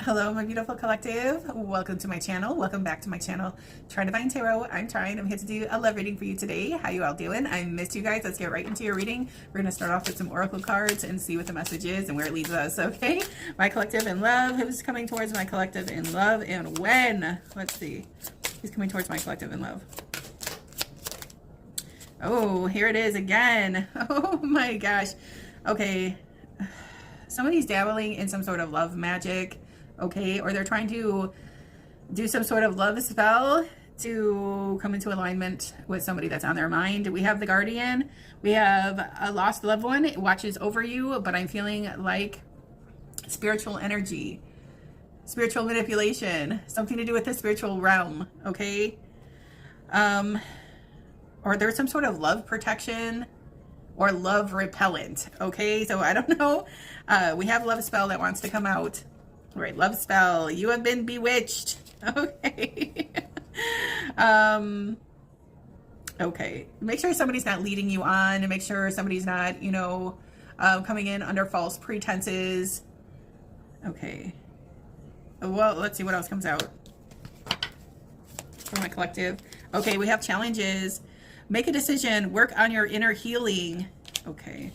Hello, my beautiful collective. Welcome to my channel. Welcome back to my channel, Trine Divine Tarot. I'm Trine. I'm here to do a love reading for you today. How you all doing? I missed you guys. Let's get right into your reading. We're going to start off with some oracle cards and see what the message is and where it leads us, okay? My collective in love. Who's coming towards my collective in love and when? Let's see. Who's coming towards my collective in love? Oh, here it is again. Oh my gosh. Okay. Somebody's dabbling in some sort of love magic. Okay, or they're trying to do some sort of love spell to come into alignment with somebody that's on their mind. We have the Guardian. We have a lost loved one. It watches over you, but I'm feeling like spiritual energy, spiritual manipulation, something to do with the spiritual realm, okay? Or there's some sort of love protection or love repellent, okay? So I don't know. We have love spell that wants to come out. All right, love spell. You have been bewitched. Okay. Okay. Make sure somebody's not leading you on, and make sure somebody's not, you know, coming in under false pretenses. Okay. Well, let's see what else comes out for my collective. Okay, we have challenges. Make a decision. Work on your inner healing. Okay.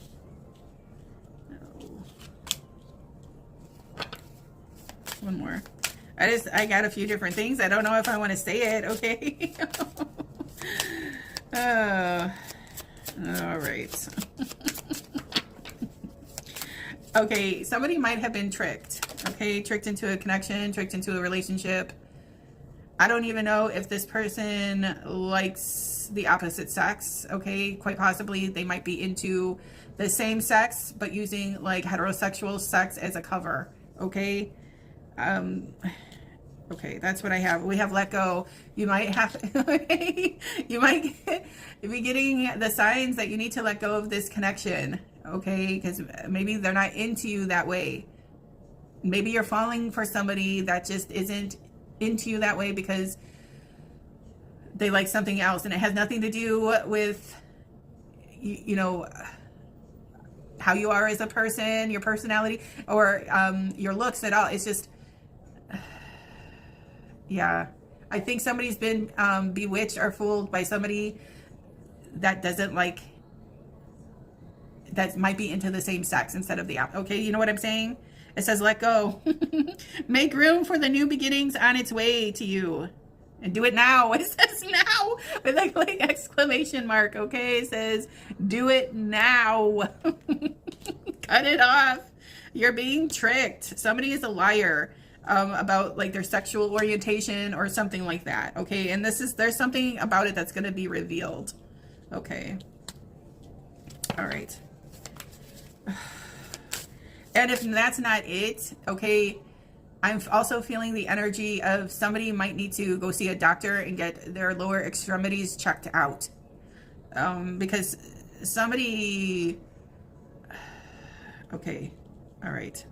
One more. I got a few different things. I don't know if I want to say it. Okay. All right. Okay. Somebody might have been tricked. Okay. Tricked into a connection, tricked into a relationship. I don't even know if this person likes the opposite sex. Okay. Quite possibly they might be into the same sex, but using like heterosexual sex as a cover. Okay. Okay, that's what I have. We have let go. You might have, you might be getting the signs that you need to let go of this connection, okay? Because maybe they're not into you that way. Maybe you're falling for somebody that just isn't into you that way because they like something else, and it has nothing to do with, you know, how you are as a person, your personality, or your looks at all. It's just, yeah, I think somebody's been bewitched or fooled by somebody that doesn't like, that might be into the same sex instead of the opposite. Okay, you know what I'm saying? It says let go. Make room for the new beginnings on its way to you. And do it now. It says now with a like exclamation mark. Okay, it says do it now. Cut it off. You're being tricked. Somebody is a liar about like their sexual orientation or something like that. Okay, and there's something about it that's going to be revealed. Okay. All right. And if that's not it, okay, I'm also feeling the energy of somebody might need to go see a doctor and get their lower extremities checked out. Because somebody, okay, all right.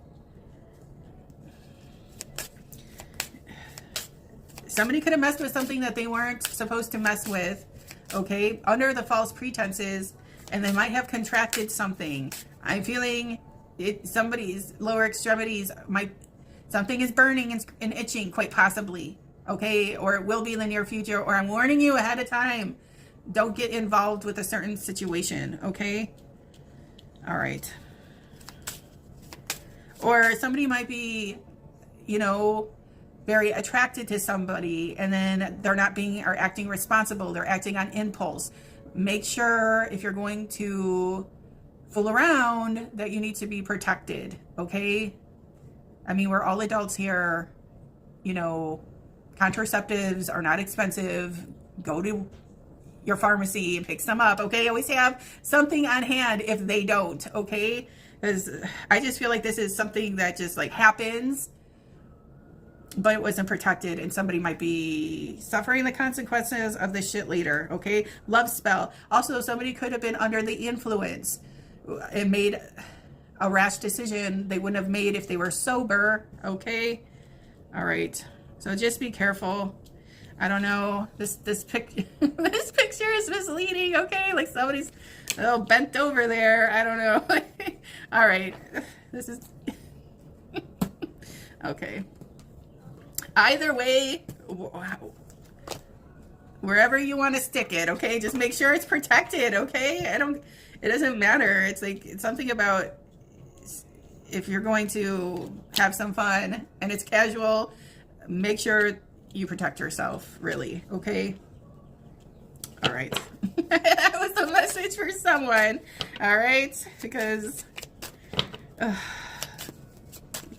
Somebody could have messed with something that they weren't supposed to mess with, okay, under the false pretenses, and they might have contracted something. I'm feeling it, somebody's lower extremities might, something is burning and itching, quite possibly, okay, or it will be in the near future, or I'm warning you ahead of time. Don't get involved with a certain situation, okay? All right. Or somebody might be, you know, very attracted to somebody, and then they're not being or acting responsible. They're acting on impulse. Make sure if you're going to fool around that you need to be protected, okay? I mean, we're all adults here. You know, contraceptives are not expensive. Go to your pharmacy and pick some up, okay? Always have something on hand if they don't, okay? Because I just feel like this is something that just like happens, but it wasn't protected, and somebody might be suffering the consequences of this shit later, okay? Love spell. Also, somebody could have been under the influence and made a rash decision they wouldn't have made if they were sober, okay? All right, so just be careful. I don't know, this this picture is misleading, okay? Like somebody's a little bent over there, I don't know. All right, this is okay. Either way, wherever you want to stick it, okay? Just make sure it's protected, okay? It doesn't matter. It's like, it's something about if you're going to have some fun and it's casual, make sure you protect yourself, really, okay? All right. That was the message for someone, all right? Because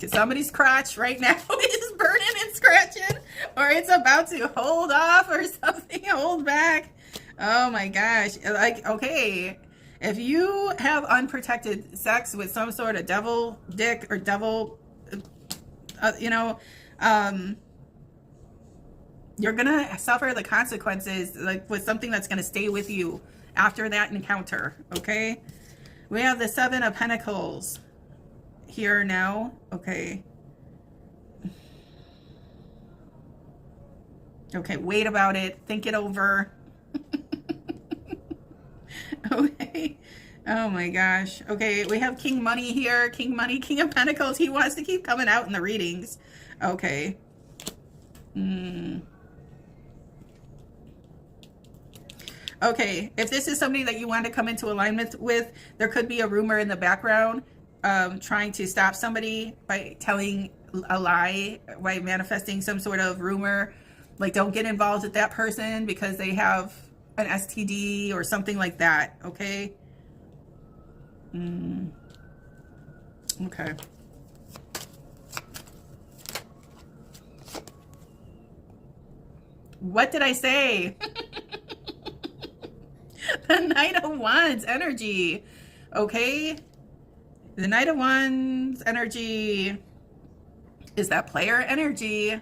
somebody's crotch right now is burning and scratching, or it's about to hold off or something, hold back. Oh my gosh. Like, okay, if you have unprotected sex with some sort of devil dick or devil, you're gonna suffer the consequences, like with something that's gonna stay with you after that encounter, okay? We have the Seven of Pentacles here now, okay. Okay, wait about it, think it over. Okay, oh my gosh. Okay, we have King Money here, King Money, King of Pentacles. He wants to keep coming out in the readings. Okay. Okay, if this is somebody that you want to come into alignment with, there could be a rumor in the background trying to stop somebody by telling a lie, by manifesting some sort of rumor. Like, don't get involved with that person because they have an STD or something like that, okay? Okay. What did I say? The Knight of Wands energy, okay? The Knight of Wands energy is that player energy.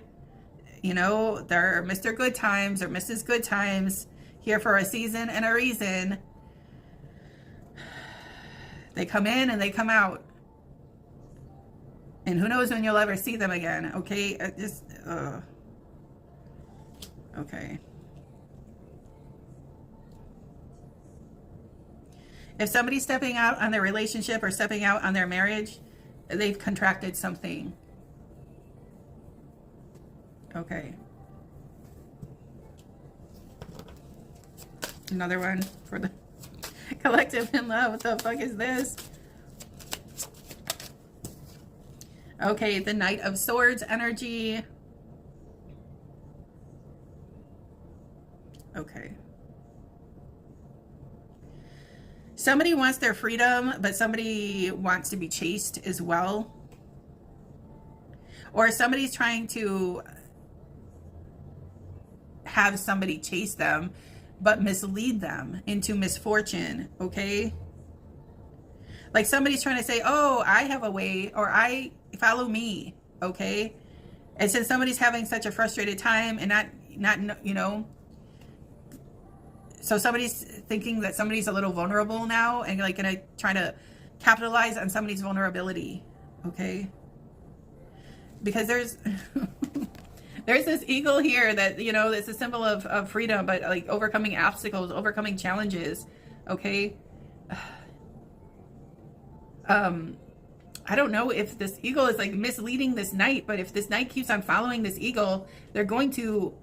You know, they're Mr. Good Times or Mrs. Good Times, here for a season and a reason. They come in and they come out. And who knows when you'll ever see them again, okay? Okay. If somebody's stepping out on their relationship or stepping out on their marriage, they've contracted something. Okay. Another one for the collective in love. What the fuck is this? Okay, the Knight of Swords energy. Okay. Somebody wants their freedom, but somebody wants to be chased as well. Or somebody's trying to have somebody chase them, but mislead them into misfortune, okay? Like somebody's trying to say, oh, I have a way, or follow me, okay? And since somebody's having such a frustrated time and not, you know, so somebody's thinking that somebody's a little vulnerable now and like gonna try to capitalize on somebody's vulnerability, okay? Because there's there's this eagle here that, you know, it's a symbol of freedom, but like overcoming obstacles, overcoming challenges, okay? I don't know if this eagle is like misleading this knight, but if this knight keeps on following this eagle, they're going to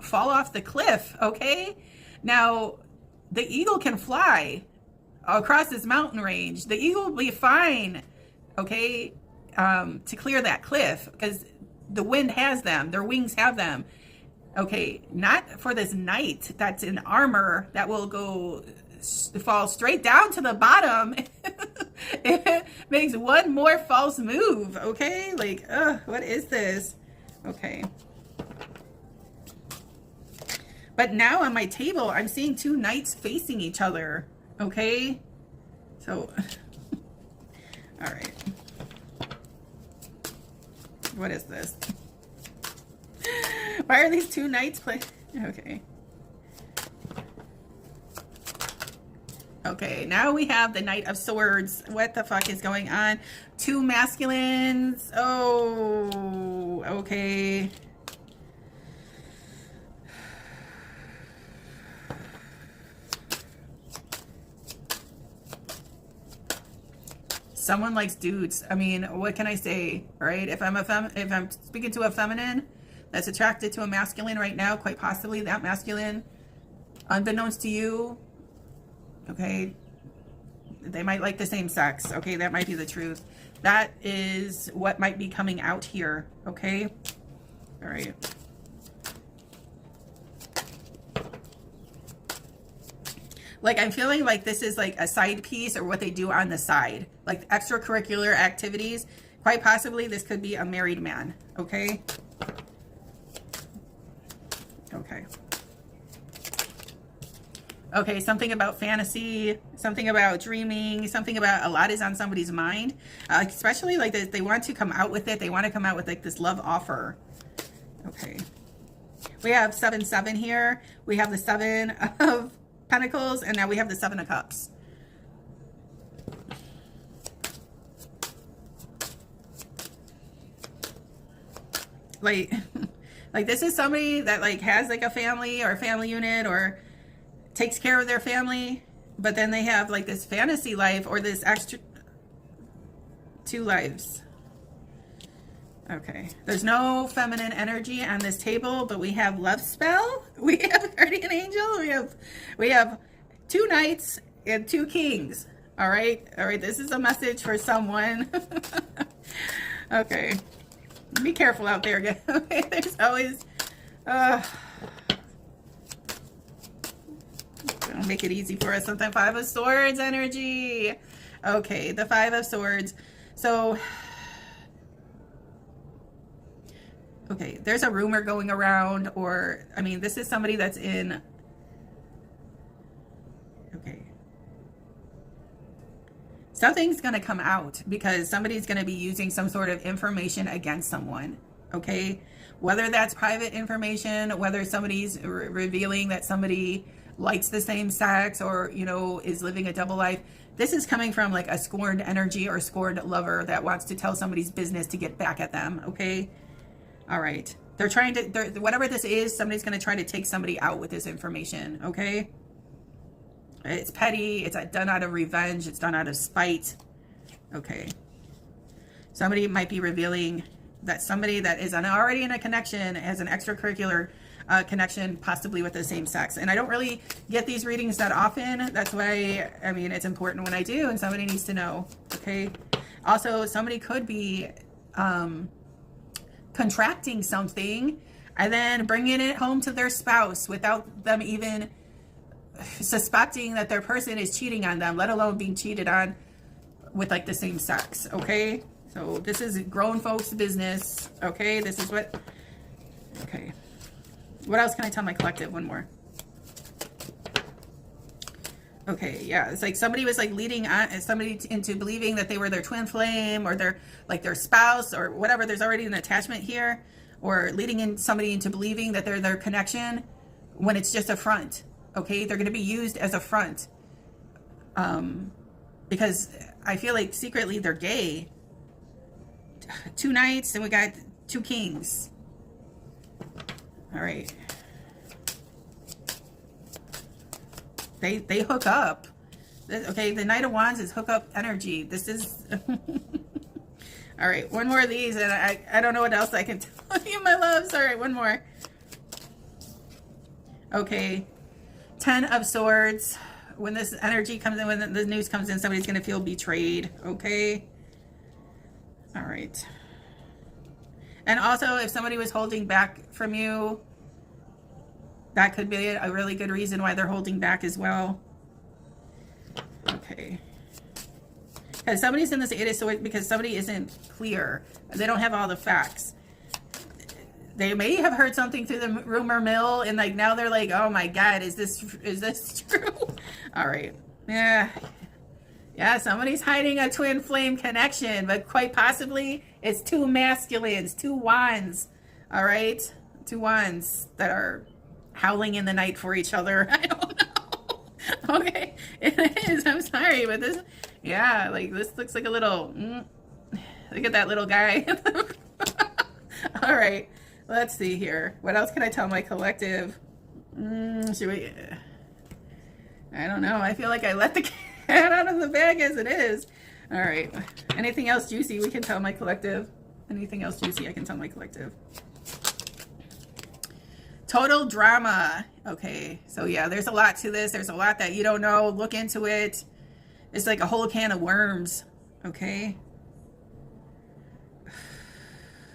fall off the cliff, okay? Now, the eagle can fly across this mountain range. The eagle will be fine, okay, to clear that cliff because the wind has them. Their wings have them. Okay, not for this knight that's in armor that will fall straight down to the bottom. It makes one more false move, okay? Like, what is this? Okay. But now on my table, I'm seeing two knights facing each other, okay? So, all right. What is this? Why are these two knights playing? Okay. Okay, now we have the Knight of Swords. What the fuck is going on? Two masculines. Oh, okay. Someone likes dudes. I mean, what can I say, right? If I'm speaking to a feminine, that's attracted to a masculine right now, quite possibly that masculine, unbeknownst to you, okay, they might like the same sex. Okay, that might be the truth. That is what might be coming out here. Okay, all right. Like, I'm feeling like this is like a side piece, or what they do on the side, like extracurricular activities. Quite possibly this could be a married man. Okay. Okay. Okay, something about fantasy, something about dreaming, something about a lot is on somebody's mind. Especially like they want to come out with it. They want to come out with like this love offer. Okay. We have 7-7 here. We have the 7 of Pentacles, and now we have the 7 of Cups. Like, like this is somebody that like has like a family or a family unit, or takes care of their family, but then they have like this fantasy life, or this extra 2 lives. Okay, there's no feminine energy on this table, but we have love spell, we have guardian angel, we have 2 knights and 2 kings. All right, this is a message for someone. Okay, be careful out there, guys. Okay, there's always make it easy for us. Sometimes 5 of Swords energy. Okay, the 5 of Swords. So okay, there's a rumor going around, or I mean, this is somebody that's in, okay, something's going to come out because somebody's going to be using some sort of information against someone. Okay, whether that's private information, whether somebody's revealing that somebody likes the same sex, or, you know, is living a double life. This is coming from like a scorned energy or scorned lover that wants to tell somebody's business to get back at them. Okay. All right. They're trying to, whatever this is, somebody's going to try to take somebody out with this information. Okay. It's petty. It's done out of revenge. It's done out of spite. Okay. Somebody might be revealing that somebody that is already in a connection has an extracurricular connection, possibly with the same sex. And I don't really get these readings that often. That's why, I mean, it's important when I do, and somebody needs to know. Okay. Also, somebody could be contracting something and then bringing it home to their spouse without them even suspecting that their person is cheating on them, let alone being cheated on with like the same sex. Okay, so this is grown folks business. Okay, this is what, okay, what else can I tell my collective? One more. Okay, yeah, it's like somebody was like leading on somebody into believing that they were their twin flame, or their like their spouse, or whatever. There's already an attachment here, or leading in somebody into believing that they're their connection when it's just a front. Okay, they're going to be used as a front, because I feel like secretly they're gay. 2 knights, and we got 2 kings. All right. They hook up. Okay, the Knight of Wands is hook up energy. This is all right, one more of these, and I don't know what else I can tell you, my loves. All right, one more. Okay, 10 of Swords. When this energy comes in, when the news comes in, somebody's going to feel betrayed. Okay. All right. And also, if somebody was holding back from you, that could be a really good reason why they're holding back as well. Okay. Because somebody's in this 8 of Swords because somebody isn't clear. They don't have all the facts. They may have heard something through the rumor mill, and like now they're like, oh my God, is this true? All right. Yeah. Yeah, somebody's hiding a twin flame connection, but quite possibly it's 2 masculines, 2 wands. All right. 2 wands that are howling in the night for each other. I don't know. Okay. It is. I'm sorry, but this, yeah, like this looks like a little, look at that little guy. All right. Let's see here. What else can I tell my collective? Should we? I don't know. I feel like I let the cat out of the bag as it is. All right. Anything else juicy we can tell my collective? Anything else juicy I can tell my collective? Total drama. Okay, so yeah, there's a lot to this. There's a lot that you don't know. Look into it. It's like a whole can of worms. Okay.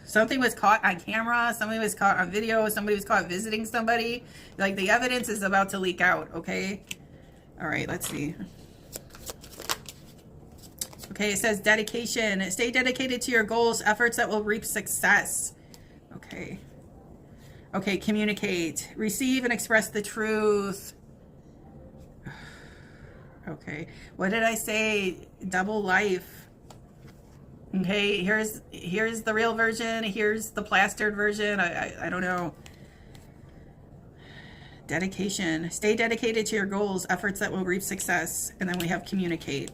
Something was caught on camera. Somebody was caught on video. Somebody was caught visiting somebody. Like, the evidence is about to leak out. Okay. All right, let's see. Okay, it says dedication. Stay dedicated to your goals, efforts that will reap success. Okay. Okay, communicate. Receive and express the truth. Okay, what did I say? Double life. Okay, here's the real version. Here's the plastered version. I don't know. Dedication. Stay dedicated to your goals, efforts that will reap success. And then we have communicate.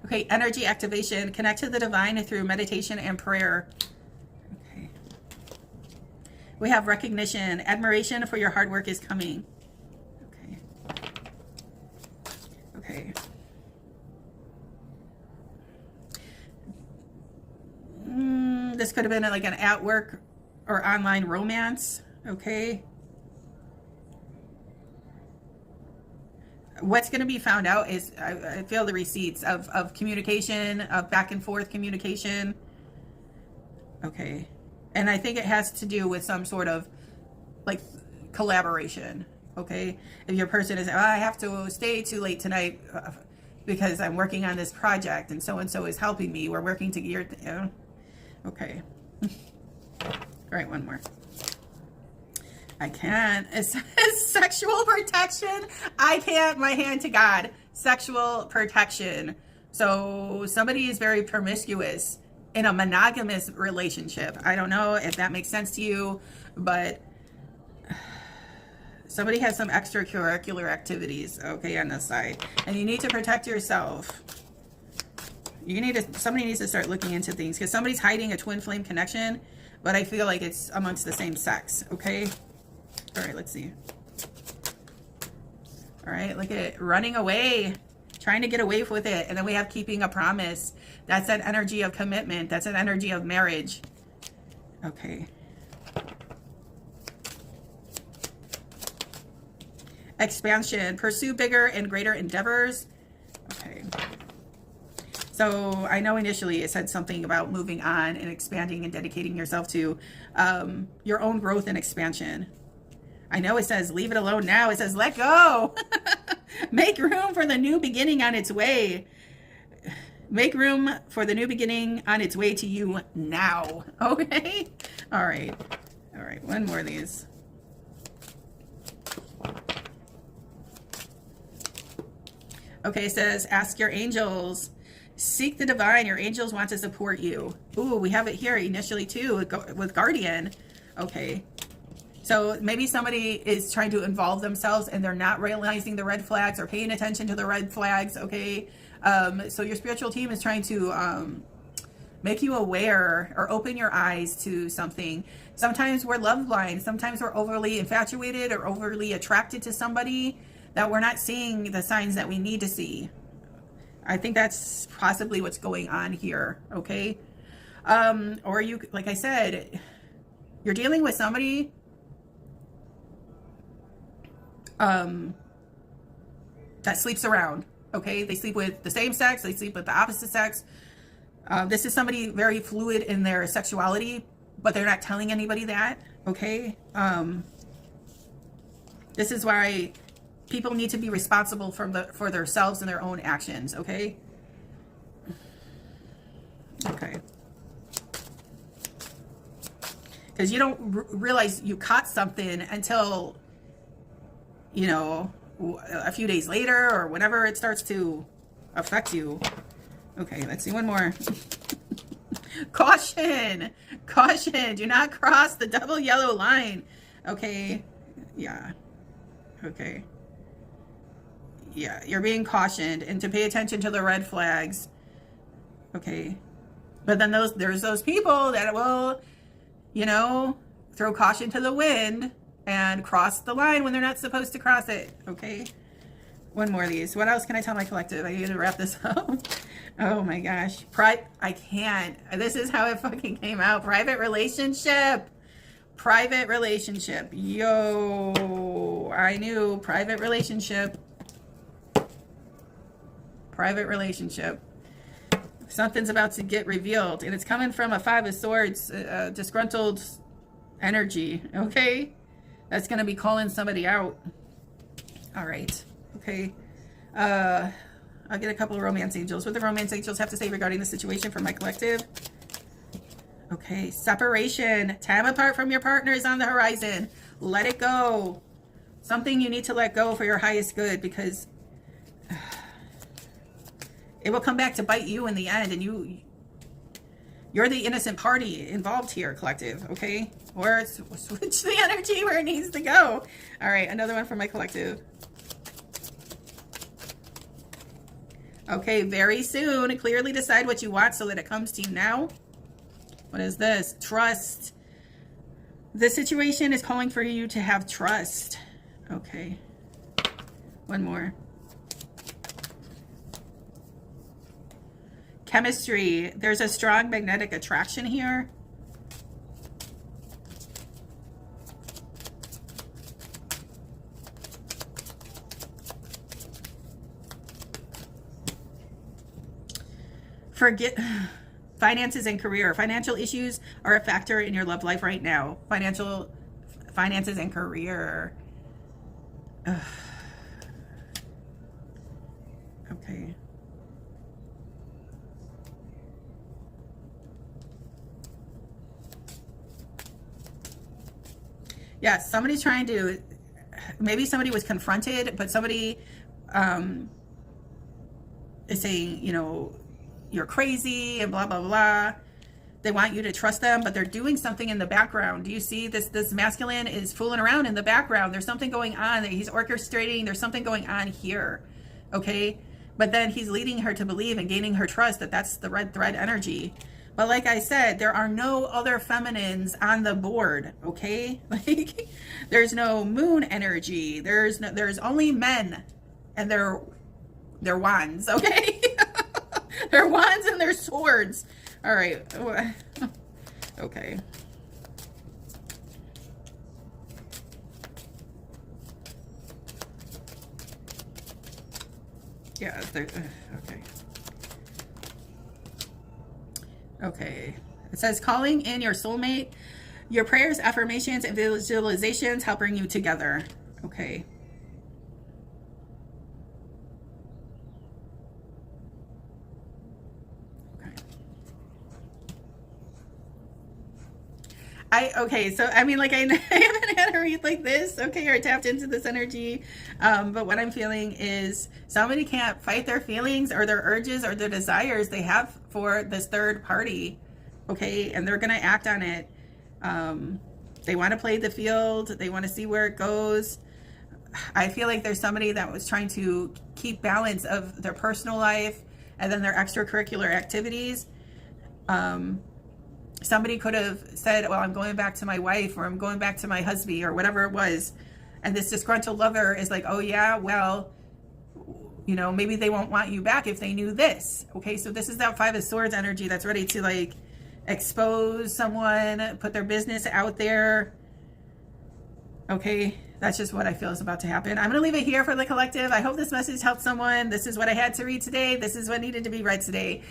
Okay, energy activation. Connect to the divine through meditation and prayer. Okay. We have recognition. Admiration for your hard work is coming. Okay. Okay. This could have been like an at work or online romance. Okay. What's going to be found out is, I feel the receipts of communication, of back and forth communication. Okay. And I think it has to do with some sort of like collaboration. Okay. If your person is, oh, I have to stay too late tonight because I'm working on this project and so is helping me. We're working together. Okay. All right. One more. I can't. It says sexual protection. I can't. My hand to God. Sexual protection. So somebody is very promiscuous in a monogamous relationship. I don't know if that makes sense to you, but somebody has some extracurricular activities, okay, on the side, and you need to protect yourself. Somebody needs to start looking into things, because somebody's hiding a twin flame connection, but I feel like it's amongst the same sex. Okay. All right, let's see. All right, look at it. Running away, trying to get away with it. And then we have keeping a promise. That's an energy of commitment. That's an energy of marriage. Okay. Expansion. Pursue bigger and greater endeavors. Okay. So I know initially it said something about moving on and expanding and dedicating yourself to your own growth and expansion. I know it says leave it alone now. It says let go. Make room for the new beginning on its way. Make room for the new beginning on its way to you now. Okay? All right. All right. One more of these. Okay, it says ask your angels. Seek the divine. Your angels want to support you. Ooh, we have it here initially too with guardian. Okay. So maybe somebody is trying to involve themselves and they're not realizing the red flags or paying attention to the red flags. Okay. So your spiritual team is trying to make you aware or open your eyes to something. Sometimes we're love blind. Sometimes we're overly infatuated or overly attracted to somebody that we're not seeing the signs that we need to see. I think that's possibly what's going on here. Okay. Or you, like I said, you're dealing with somebody that sleeps around. Okay, they sleep with the same sex, they sleep with the opposite sex. This is somebody very fluid in their sexuality, but they're not telling anybody that. Okay, this is why people need to be responsible for themselves and their own actions. Okay. Okay. Because you don't realize you caught something until, you know, a few days later or whenever it starts to affect you. Okay, let's see one more. Caution. Caution. Do not cross the double yellow line. Okay. Yeah. Okay. Yeah, you're being cautioned and to pay attention to the red flags. Okay. But then there's those people that will, you know, throw caution to the wind and cross the line when they're not supposed to cross it. Okay. One more of these. What else can I tell my collective? I need to wrap this up. Oh my gosh. I can't. This is how it fucking came out. Private relationship. Private relationship. Yo. I knew. Private relationship. Private relationship. Something's about to get revealed. And it's coming from a Five of Swords. Disgruntled energy. Okay? That's going to be calling somebody out. All right. Okay. I'll get a couple of romance angels. What do the romance angels have to say regarding the situation for my collective? Okay. Separation. Time apart from your partner is on the horizon. Let it go. Something you need to let go for your highest good, because it will come back to bite you in the end, and you're the innocent party involved here, collective. Okay. Or switch the energy where it needs to go. All right. Another one for my collective. Okay, very soon. Clearly decide what you want so that it comes to you now. What is this? Trust. This situation is calling for you to have trust. Okay. One more. Chemistry. There's a strong magnetic attraction here. Forget finances and career. Financial issues are a factor in your love life right now. Finances and career. Ugh. Okay. Yeah, somebody's trying to, maybe somebody was confronted, but somebody is saying, you know, you're crazy and blah, blah, blah. They want you to trust them, but they're doing something in the background. Do you see this masculine is fooling around in the background? There's something going on that he's orchestrating. There's something going on here. Okay. But then he's leading her to believe and gaining her trust that that's the red thread energy. But like I said, there are no other feminines on the board. Okay. Like there's no moon energy. There's only men and their wands. Okay. Their wands and their swords. All right. Okay. Yeah. Okay. Okay. It says calling in your soulmate. Your prayers, affirmations, and visualizations help bring you together. Okay. Okay, so I mean, like I haven't had a read like this, okay, or tapped into this energy, but what I'm feeling is somebody can't fight their feelings or their urges or their desires they have for this third party, okay, and they're gonna act on it. They want to play the field, they want to see where it goes. I feel like there's somebody that was trying to keep balance of their personal life and then their extracurricular activities. Somebody could have said, well, I'm going back to my wife, or I'm going back to my husband, or whatever it was. And this disgruntled lover is like, oh yeah, well, you know, maybe they won't want you back if they knew this. Okay, so this is that Five of Swords energy that's ready to like expose someone, put their business out there. Okay, that's just what I feel is about to happen. I'm going to leave it here for the collective. I hope this message helped someone. This is what I had to read today. This is what needed to be read today.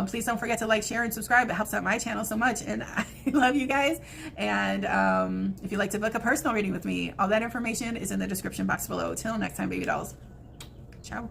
Please don't forget to like, share, and subscribe. It helps out my channel so much, and I love you guys. And if you'd like to book a personal reading with me, all that information is in the description box below. Till next time, baby dolls. Ciao.